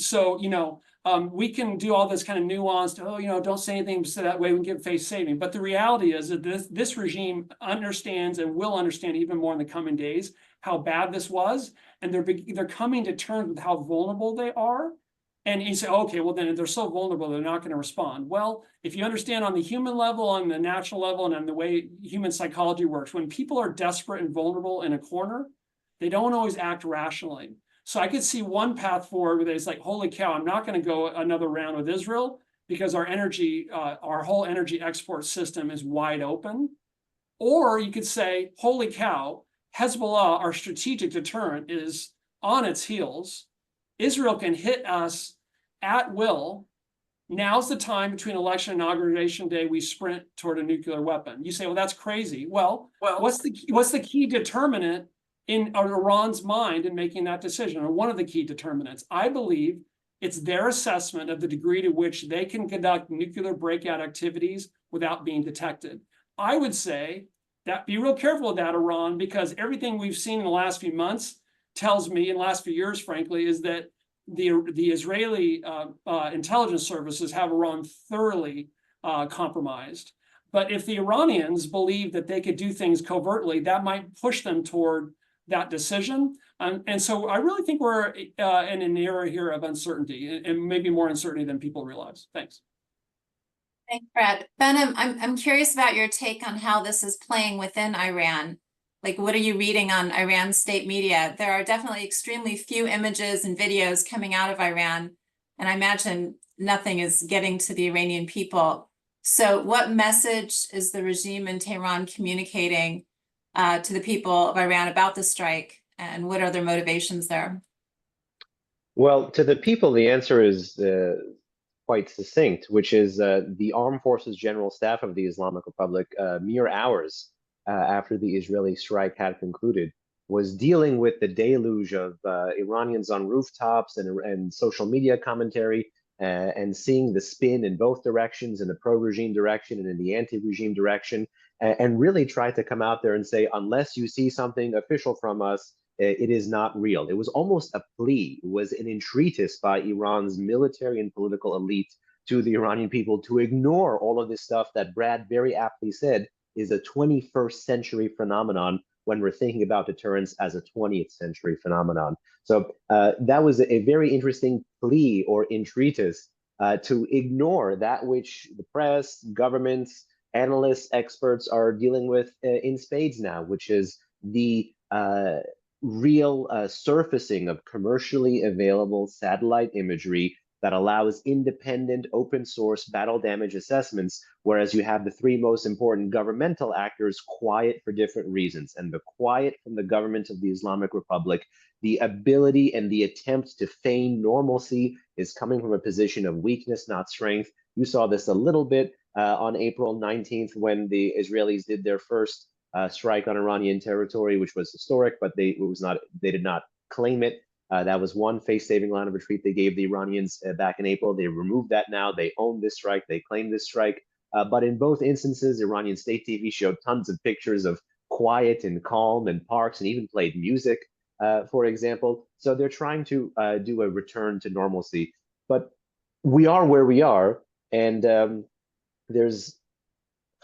we can do all this kind of nuanced, don't say anything so that way we can get face saving. But the reality is that this regime understands and will understand even more in the coming days how bad this was, and they're coming to terms with how vulnerable they are. And you say, okay, well, then if they're so vulnerable, they're not going to respond. Well, if you understand on the human level, on the natural level, and on the way human psychology works, when people are desperate and vulnerable in a corner, they don't always act rationally. So I could see one path forward where it's like, holy cow, I'm not going to go another round with Israel because our whole energy export system is wide open. Or you could say, holy cow, Hezbollah, our strategic deterrent, is on its heels. Israel can hit us at will. Now's the time between election and inauguration day we sprint toward a nuclear weapon. You say, well, that's crazy. Well, what's the key determinant in Iran's mind in making that decision, or one of the key determinants? I believe it's their assessment of the degree to which they can conduct nuclear breakout activities without being detected. I would say that be real careful with that, Iran, because everything we've seen in the last few months tells me, in the last few years, frankly, is that the Israeli intelligence services have Iran thoroughly compromised. But if the Iranians believe that they could do things covertly, that might push them toward that decision. And so I really think we're in an era here of uncertainty, and maybe more uncertainty than people realize. Thanks. Thanks, Brad. Behnam, I'm curious about your take on how this is playing within Iran. Like, what are you reading on Iran's state media? There are definitely extremely few images and videos coming out of Iran, and I imagine nothing is getting to the Iranian people. So what message is the regime in Tehran communicating to the people of Iran about the strike, and what are their motivations there? Well, to the people, the answer is quite succinct, which is the Armed Forces General Staff of the Islamic Republic, mere hours after the Israeli strike had concluded, was dealing with the deluge of Iranians on rooftops and social media commentary, and seeing the spin in both directions, in the pro-regime direction and in the anti-regime direction, and really tried to come out there and say, unless you see something official from us, it is not real. It was almost a plea, it was an entreaty by Iran's military and political elite to the Iranian people to ignore all of this stuff that Brad very aptly said is a 21st century phenomenon when we're thinking about deterrence as a 20th century phenomenon. So that was a very interesting plea or entreaty to ignore that which the press, governments, analysts, experts are dealing with in spades now, which is the real surfacing of commercially available satellite imagery that allows independent open source battle damage assessments, whereas you have the three most important governmental actors quiet for different reasons. And the quiet from the government of the Islamic Republic, the ability and the attempt to feign normalcy, is coming from a position of weakness, not strength. You saw this a little bit on April 19th when the Israelis did their first strike on Iranian territory, which was historic, but they did not claim it. That was one face-saving line of retreat they gave the Iranians back in April. They removed that now. They own this strike. They claim this strike. But in both instances, Iranian state TV showed tons of pictures of quiet and calm and parks, and even played music, for example. So they're trying to do a return to normalcy. But we are where we are, and there's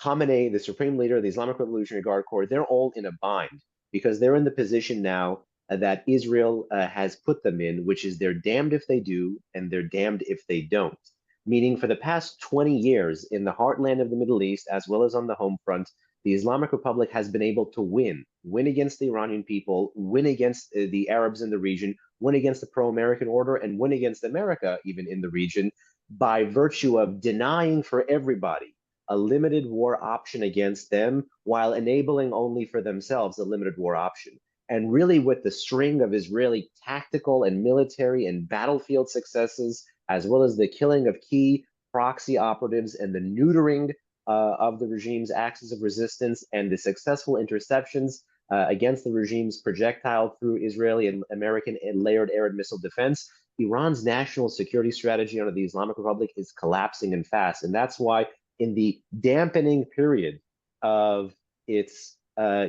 Khamenei, the supreme leader of the Islamic Revolutionary Guard Corps. They're all in a bind because they're in the position now that Israel has put them in, which is they're damned if they do and they're damned if they don't. Meaning for the past 20 years in the heartland of the Middle East, as well as on the home front, the Islamic Republic has been able to win against the Iranian people, win against the Arabs in the region, win against the pro-American order, and win against America even in the region by virtue of denying for everybody a limited war option against them while enabling only for themselves a limited war option. And really with the string of Israeli tactical and military and battlefield successes, as well as the killing of key proxy operatives and the neutering of the regime's axis of resistance and the successful interceptions against the regime's projectile through Israeli and American and layered air and missile defense, Iran's national security strategy under the Islamic Republic is collapsing and fast. And that's why in the dampening period of its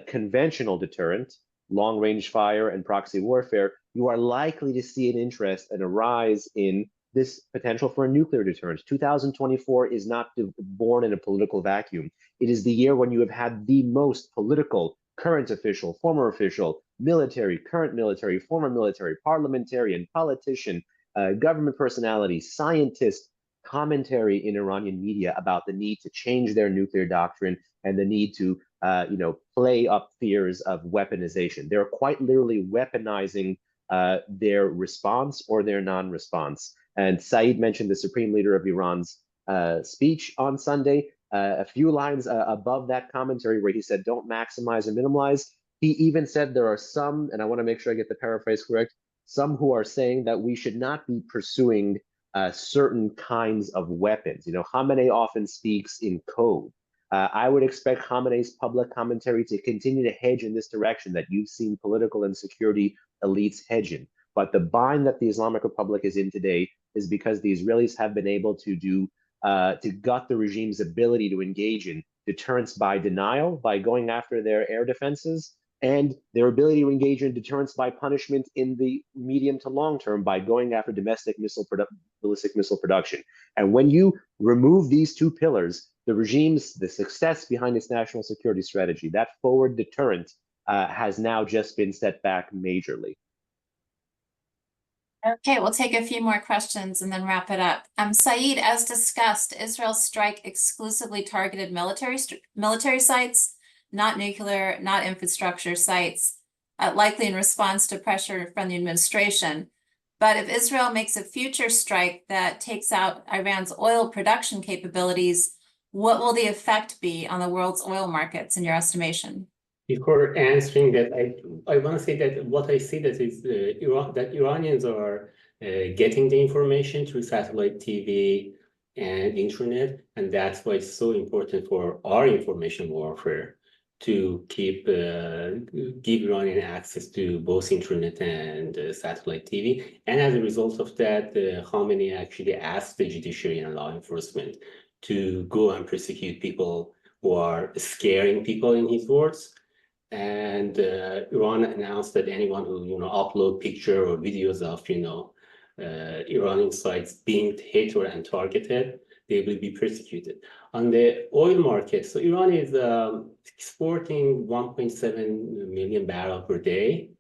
conventional deterrent, long-range fire and proxy warfare, you are likely to see an interest and a rise in this potential for a nuclear deterrent. 2024 is not born in a political vacuum. It is the year when you have had the most political, current official, former official, military, current military, former military, parliamentarian, politician, government personality, scientist, commentary in Iranian media about the need to change their nuclear doctrine and the need to play up fears of weaponization. They're quite literally weaponizing their response or their non-response. And Saeed mentioned the supreme leader of Iran's speech on Sunday. A few lines above that commentary where he said, don't maximize or minimize. He even said there are some, and I want to make sure I get the paraphrase correct, some who are saying that we should not be pursuing certain kinds of weapons. Khamenei often speaks in code. I would expect Khamenei's public commentary to continue to hedge in this direction that you've seen political and security elites hedging. But the bind that the Islamic Republic is in today is because the Israelis have been able to gut the regime's ability to engage in deterrence by denial, by going after their air defenses, and their ability to engage in deterrence by punishment in the medium to long term by going after domestic ballistic missile production. And when you remove these two pillars, the success behind its national security strategy, that forward deterrent has now just been set back majorly. Okay, we'll take a few more questions and then wrap it up. Saeed, as discussed, Israel's strike exclusively targeted military sites, not nuclear, not infrastructure sites, likely in response to pressure from the administration. But if Israel makes a future strike that takes out Iran's oil production capabilities, what will the effect be on the world's oil markets in your estimation? Before answering that, I want to say that what I see that is that Iranians are getting the information through satellite TV and internet, and that's why it's so important for our information warfare to give Iranian access to both internet and satellite TV. And as a result of that, Khamenei actually asked the judiciary and law enforcement to go and prosecute people who are scaring people, in his words. And Iran announced that anyone who upload picture or videos of Iranian sites being hit and targeted, they will be persecuted. On the oil market, so Iran is exporting 1.7 million barrels per day.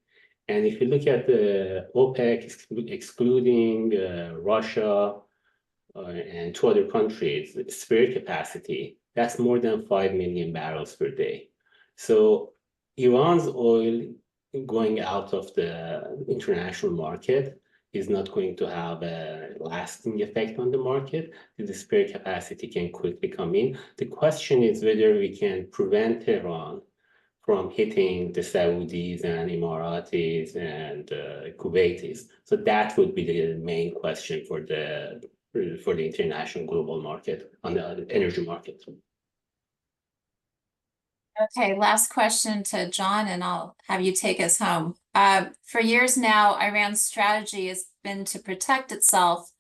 And if you look at the OPEC, excluding Russia and two other countries, spare capacity, that's more than 5 million barrels per day. So Iran's oil going out of the international market is not going to have a lasting effect on the market. The spare capacity can quickly come in. The question is whether we can prevent Tehran from hitting the Saudis and Emiratis and Kuwaitis. So that would be the main question for the international global market, on the energy market. Okay, last question to John, and I'll have you take us home. For years now, Iran's strategy has been to protect itself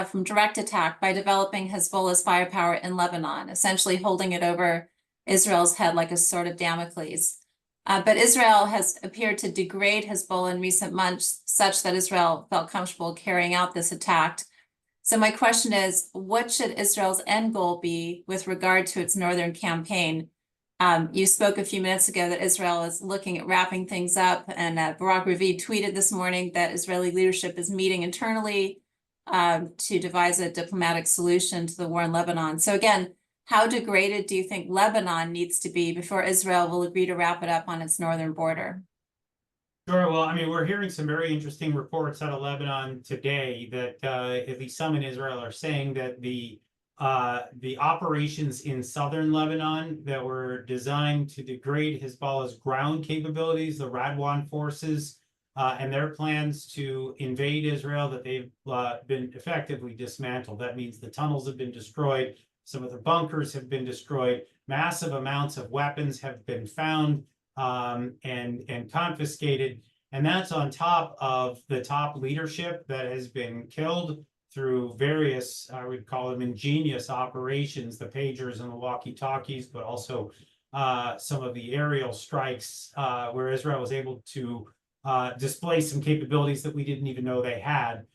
from direct attack by developing Hezbollah's firepower in Lebanon, essentially holding it over Israel's head like a sword of Damocles. But Israel has appeared to degrade Hezbollah in recent months such that Israel felt comfortable carrying out this attack. So my question is, what should Israel's end goal be with regard to its northern campaign? You spoke a few minutes ago that Israel is looking at wrapping things up, and Barak Ravid tweeted this morning that Israeli leadership is meeting internally to devise a diplomatic solution to the war in Lebanon. So again, how degraded do you think Lebanon needs to be before Israel will agree to wrap it up on its northern border? Sure. Well, I mean, we're hearing some very interesting reports out of Lebanon today that at least some in Israel are saying that the operations in southern Lebanon that were designed to degrade Hezbollah's ground capabilities, the Radwan forces, and their plans to invade Israel, that they've been effectively dismantled. That means the tunnels have been destroyed. Some of the bunkers have been destroyed. Massive amounts of weapons have been found and confiscated. And that's on top of the top leadership that has been killed through various, I would call them ingenious operations, the pagers and the walkie-talkies, but also some of the aerial strikes where Israel was able to display some capabilities that we didn't even know they had,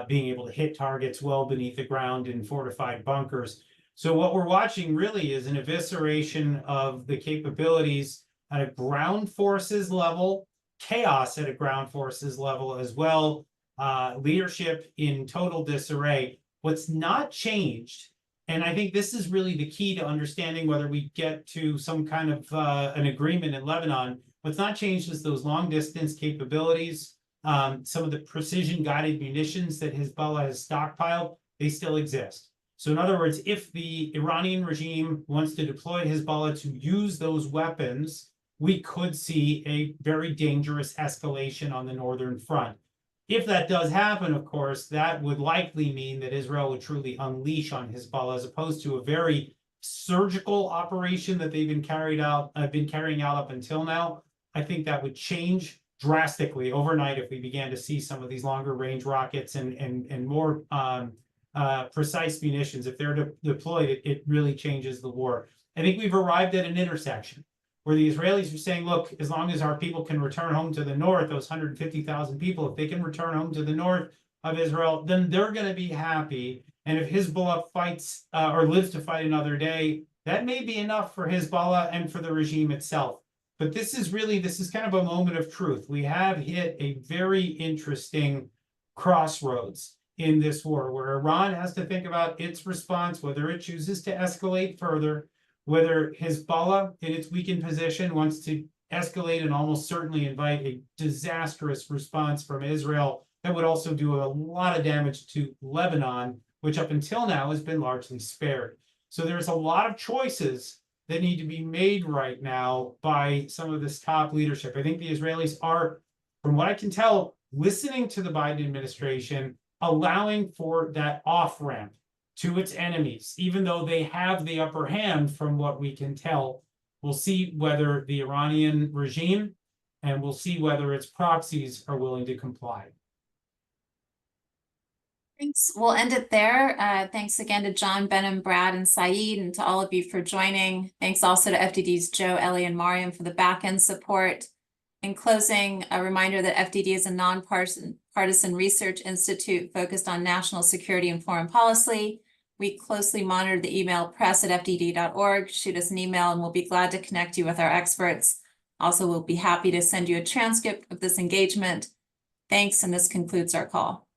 being able to hit targets well beneath the ground in fortified bunkers. So what we're watching really is an evisceration of the capabilities at a ground forces level, chaos at a ground forces level as well, leadership in total disarray. What's not changed, and I think this is really the key to understanding whether we get to some kind of an agreement in Lebanon, what's not changed is those long distance capabilities. Some of the precision guided munitions that Hezbollah has stockpiled, they still exist. So in other words, if the Iranian regime wants to deploy Hezbollah to use those weapons, we could see a very dangerous escalation on the northern front. If that does happen, of course, that would likely mean that Israel would truly unleash on Hezbollah, as opposed to a very surgical operation that they've been carrying out up until now. I think that would change drastically overnight if we began to see some of these longer range rockets and more precise munitions. If they're deployed, it really changes the war. I think we've arrived at an intersection where the Israelis are saying, look, as long as our people can return home to the north, those 150,000 people, if they can return home to the north of Israel, then they're going to be happy. And if Hezbollah fights or lives to fight another day, that may be enough for Hezbollah and for the regime itself. But this is kind of a moment of truth. We have hit a very interesting crossroads in this war, where Iran has to think about its response, whether it chooses to escalate further, whether Hezbollah, in its weakened position, wants to escalate and almost certainly invite a disastrous response from Israel that would also do a lot of damage to Lebanon, which up until now has been largely spared. So there's a lot of choices that need to be made right now by some of this top leadership. I think the Israelis are, from what I can tell, listening to the Biden administration, allowing for that off-ramp to its enemies, even though they have the upper hand from what we can tell. We'll see whether the Iranian regime and we'll see whether its proxies are willing to comply. Thanks. We'll end it there. Thanks again to John, Behnam, Brad, and Saeed, and to all of you for joining. Thanks also to FDD's Joe, Ellie, and Mariam for the back-end support. In closing, a reminder that FDD is a nonpartisan research institute focused on national security and foreign policy. We closely monitor the email press@fdd.org. Shoot us an email and we'll be glad to connect you with our experts. Also, we'll be happy to send you a transcript of this engagement. Thanks, and this concludes our call.